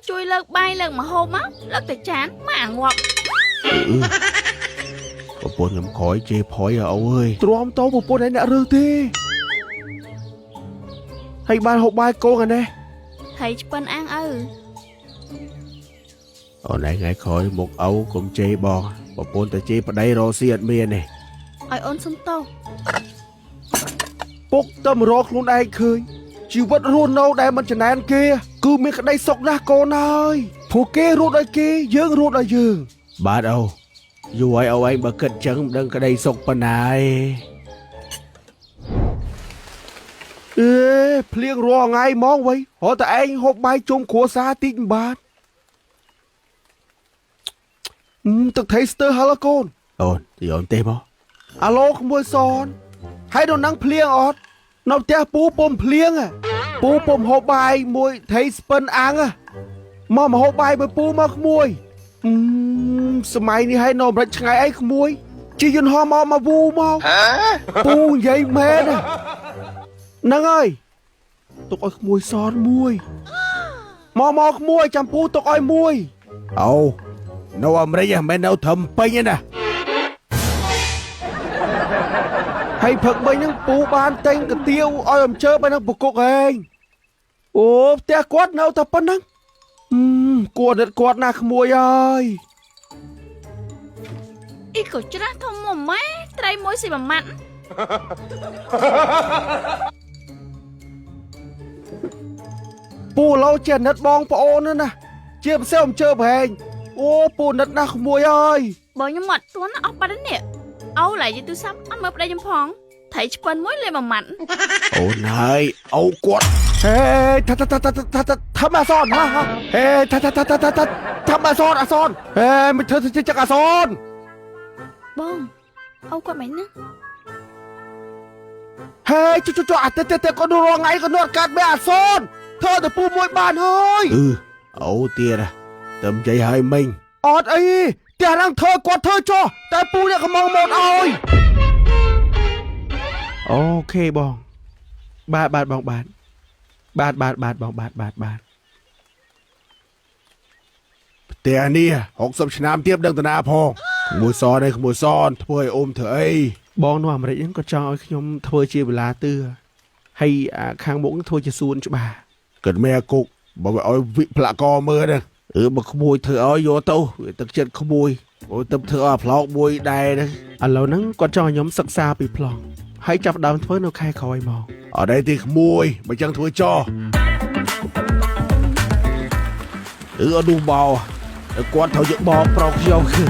ជួយលើកបាយលើកម្ហូបមកលើកតែចានមកងាប់ប្រពន្ធខ្ញុំក្រោយជេរផុយអើយទ្រាំតោប្រពន្ធឯអ្នករើសទេហើយបានហូបបាយកូនអានេះហើយឆ្ពិនអាងឪអូនឯងថ្ងៃក្រោយមុខឪកុំជេរបងប្រពន្ធតែជេរប្តីរកស៊ីអត់មានទេឲ្យអូនសុំទោសពុកតែមករកខ្លួនឯងឃើញជីវិតរស់នៅដែលមិនចំណែនគេគឺមានក្តីសុខណាស់កូនហើយព្រោះគេរត់ឲ្យគេយើងរត់ឲ្យយើងបាទអូយូរឲ្យឯងបើគិតចឹងមិនដឹងក្តីសុខប៉ុណ្ណាឯងអេភ្លៀងរាល់ថ្ងៃហ្មងវ៉ៃរត់តែឯងហូបបាយជុំគ្រួសារតិចមិនបាទទឹកថៃស្ទើរហល់កូនអូនទីអូនទេមកអាឡូក្មួយសនហើយដល់នឹងភ្លៀងអត់នៅផ្ទះពូពុំភ្លៀងពូពុំហូបបាយមួយថៃស្ពិនអាំងមកហូបបាយvớiពូមកក្មួយសម័យនេះហើយនៅអាមេរិកឆ្ងាយអីក្មួយជាយន្តហោះមកវូមកពូនិយាយមែនហ្នឹងហើយទុកឲ្យក្មួយសនមួយមកក្មួយចាំពូទុកឲ្យមួយអូនៅអាមេរិកមិនមែននៅត្រឹមពេញទេណាហើយផឹកមិញហ្នឹងពូបានទិញកាទៀវឲ្យអំជើបឲ្យនឹងប្រគុកហែងអូផ្ទះគាត់នៅតែប៉ុណ្ណឹងគួរដិតគាត់ណាក្មួយអើយអ៊ីក៏ច្រាស់ធំមកម៉ែត្រីមួយស៊ីមួយម៉ាត់ពូឡូចេះណិតបងប្អូនណាជាពិសេសអំជើបហែងអូពូណិតណាក្មួយអើយបើខ្ញុំអត់ទាន់អស់បាត់នេះអូឡៃយីទូសាប់អត់មើលប្តីខ្ញុំផងថៃឆ្ពិនមួយលេមួយម៉ាត់អូនហើយអូគាត់ហេថាអសនហេថាអសនហេមិនធ្វើចឹកអសនបងអូគាត់មិនណាហេចុះអត់ទេក៏រងថ្ងៃក៏អត់កាត់បែអសនធ្វើតែពូមួយបានហើយអូទៀតតែនិយាយឲ្យមិញអត់អីផ្ទះហ្នឹងធ្វើគាត់ធ្វើចុះតែពូនេះកំងមកឲ្យអូខេបងបាទបងបាទបងបាទផ្ទះនេះ60ឆ្នាំទៀតដឹងតាណាផងក្មួយសនឯងក្មួយសនធ្វើឲ្យអ៊ំធ្វើអីបងនៅអាមេរិកហ្នឹងក៏ចង់ឲ្យខ្ញុំធ្វើជាវិឡាទឿហើយខាងមុខធ្វើជាសួនច្បារគិតមែគុកបើឲ្យវិផ្លាកកមើលហ្នឹងបើក្មួយធ្វើឲ្យយកទៅទឹកចិត្តក្មួយអូទៅធ្វើឲ្យប្លុកមួយដែរហ្នឹងឥឡូវហ្នឹងគាត់ចង់ឲ្យខ្ញុំសិក្សាពីប្លុកហើយចាប់ដើមធ្វើនៅខែក្រោយមកអត់ទេទីក្មួយបើចឹងធ្វើចោះអត់នោះបោគាត់ត្រូវយកបោប្រុសខ្ញុំគឺ